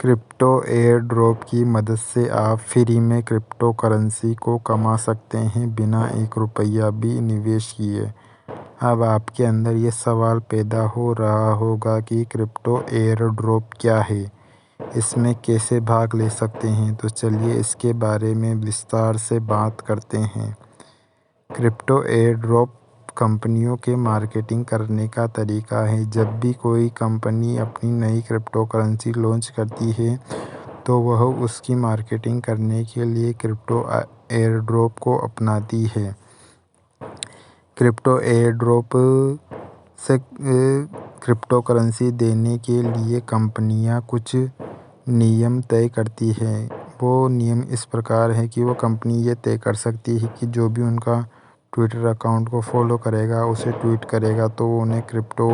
Crypto air drop की मदद से आप फ्री में क्रिप्टो करेंसी को कमा सकते हैं बिना एक रुपया भी निवेश किए। अब आपके अंदर ये सवाल पैदा हो रहा होगा कि क्रिप्टो एयर ड्रॉप क्या है, इसमें कैसे भाग ले सकते हैं। तो चलिए इसके बारे में विस्तार से बात करते हैं। क्रिप्टो एयर ड्रॉप कंपनियों के मार्केटिंग करने का तरीका है। जब भी कोई कंपनी अपनी नई क्रिप्टो करेंसी लॉन्च करती है तो वह उसकी मार्केटिंग करने के लिए क्रिप्टो एयर ड्रॉप को अपनाती है। क्रिप्टो एयर ड्रॉप से क्रिप्टो करेंसी देने के लिए कंपनियां कुछ नियम तय करती है। वो नियम इस प्रकार है कि वो कंपनी ये तय कर सकती है कि जो भी उनका ट्विटर अकाउंट को फॉलो करेगा, उसे ट्वीट करेगा, तो वो उन्हें क्रिप्टो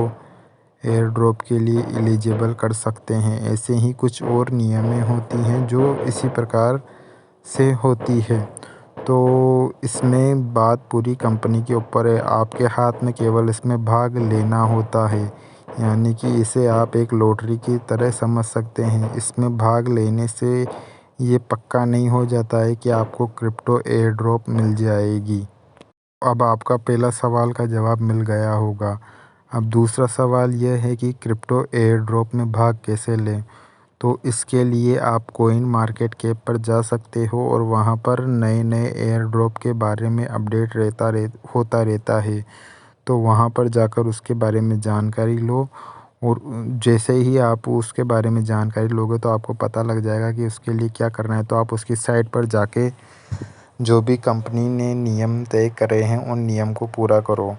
एयर ड्रॉप के लिए एलिजिबल कर सकते हैं। ऐसे ही कुछ और नियमें होती हैं जो इसी प्रकार से होती है। तो इसमें बात पूरी कंपनी के ऊपर है। आपके हाथ में केवल इसमें भाग लेना होता है, यानी कि इसे आप एक लॉटरी की तरह समझ सकते हैं। इसमें भाग लेने से ये पक्का नहीं हो जाता है कि आपको क्रिप्टो एयर ड्रॉप मिल जाएगी। अब आपका पहला सवाल का जवाब मिल गया होगा। अब दूसरा सवाल यह है कि क्रिप्टो एयर ड्रॉप में भाग कैसे लें। तो इसके लिए आप कॉइन मार्केट कैप पर जा सकते हो और वहां पर नए नए एयर ड्रॉप के बारे में अपडेट होता रहता है। तो वहां पर जाकर उसके बारे में जानकारी लो, और जैसे ही आप उसके बारे में जानकारी लोगे तो आपको पता लग जाएगा कि उसके लिए क्या करना है। तो आप उसकी साइट पर जाके जो भी कंपनी ने नियम तय करे हैं उन नियम को पूरा करो।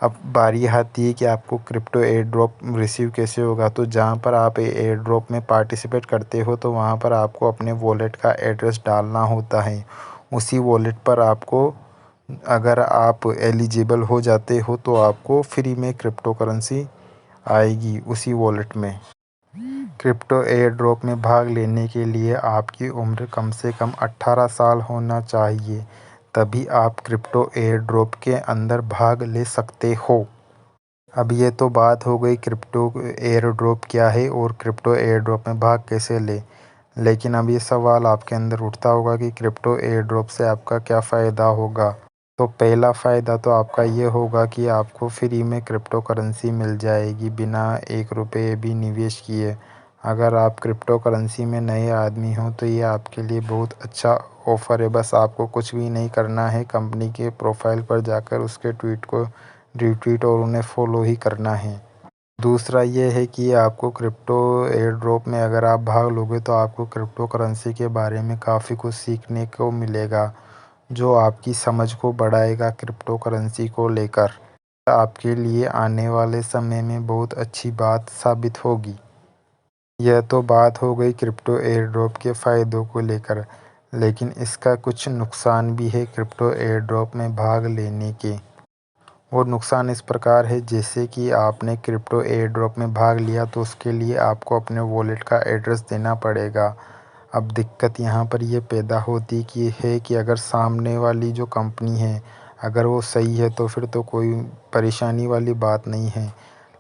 अब बारी आती है कि आपको क्रिप्टो एयर ड्रॉप रिसीव कैसे होगा। तो जहाँ पर आप एयर ड्रॉप में पार्टिसिपेट करते हो तो वहाँ पर आपको अपने वॉलेट का एड्रेस डालना होता है। उसी वॉलेट पर आपको, अगर आप एलिजिबल हो जाते हो तो आपको फ्री में क्रिप्टो करेंसी आएगी उसी वॉलेट में। क्रिप्टो एयर ड्रॉप में भाग लेने के लिए आपकी उम्र कम से कम 18 साल होना चाहिए, तभी आप क्रिप्टो एयर ड्रॉप के अंदर भाग ले सकते हो। अब ये तो बात हो गई क्रिप्टो एयर ड्रॉप क्या है और क्रिप्टो एयर ड्रॉप में भाग कैसे ले। लेकिन अब ये सवाल आपके अंदर उठता होगा कि क्रिप्टो एयर ड्रॉप से आपका क्या फ़ायदा होगा। तो पहला फ़ायदा तो आपका ये होगा कि आपको फ्री में क्रिप्टो करेंसी मिल जाएगी बिना एक रुपये भी निवेश किए। अगर आप क्रिप्टो करेंसी में नए आदमी हो तो ये आपके लिए बहुत अच्छा ऑफ़र है। बस आपको कुछ भी नहीं करना है, कंपनी के प्रोफाइल पर जाकर उसके ट्वीट को रीट्वीट और उन्हें फॉलो ही करना है। दूसरा ये है कि आपको क्रिप्टो एयर ड्रॉप में अगर आप भाग लोगे तो आपको क्रिप्टो करेंसी के बारे में काफ़ी कुछ सीखने को मिलेगा, जो आपकी समझ को बढ़ाएगा क्रिप्टो करेंसी को लेकर। आपके लिए आने वाले समय में बहुत अच्छी बात साबित होगी। यह तो बात हो गई क्रिप्टो एयर ड्रॉप के फ़ायदों को लेकर, लेकिन इसका कुछ नुकसान भी है क्रिप्टो एयर ड्रॉप में भाग लेने के। और नुकसान इस प्रकार है, जैसे कि आपने क्रिप्टो एयर ड्रॉप में भाग लिया तो उसके लिए आपको अपने वॉलेट का एड्रेस देना पड़ेगा। अब दिक्कत यहाँ पर ये पैदा होती कि अगर सामने वाली जो कंपनी है अगर वो सही है तो फिर तो कोई परेशानी वाली बात नहीं है।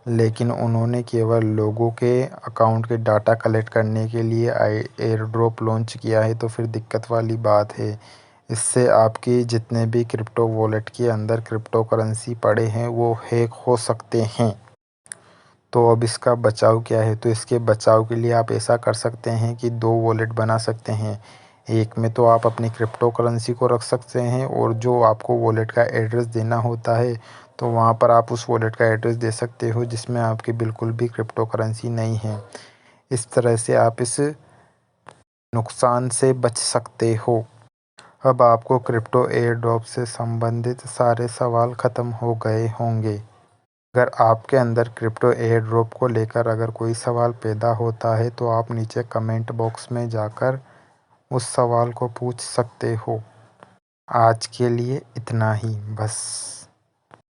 लेकिन उन्होंने केवल लोगों के अकाउंट के डाटा कलेक्ट करने के लिए एयर ड्रॉप लॉन्च किया है, तो फिर दिक्कत वाली बात है। इससे आपके जितने भी क्रिप्टो वॉलेट के अंदर क्रिप्टो करेंसी पड़े हैं वो हैक हो सकते हैं। तो अब इसका बचाव क्या है। तो इसके बचाव के लिए आप ऐसा कर सकते हैं कि 2 वॉलेट बना सकते हैं। एक में तो आप अपनी क्रिप्टो करेंसी को रख सकते हैं और जो आपको वॉलेट का एड्रेस देना होता है तो वहाँ पर आप उस वॉलेट का एड्रेस दे सकते हो जिसमें आपकी बिल्कुल भी क्रिप्टो करेंसी नहीं है। इस तरह से आप इस नुकसान से बच सकते हो। अब आपको क्रिप्टो एयर ड्रॉप से संबंधित सारे सवाल ख़त्म हो गए होंगे। अगर आपके अंदर क्रिप्टो एयर ड्रॉप को लेकर अगर कोई सवाल पैदा होता है तो आप नीचे कमेंट बॉक्स में जाकर उस सवाल को पूछ सकते हो। आज के लिए इतना ही बस।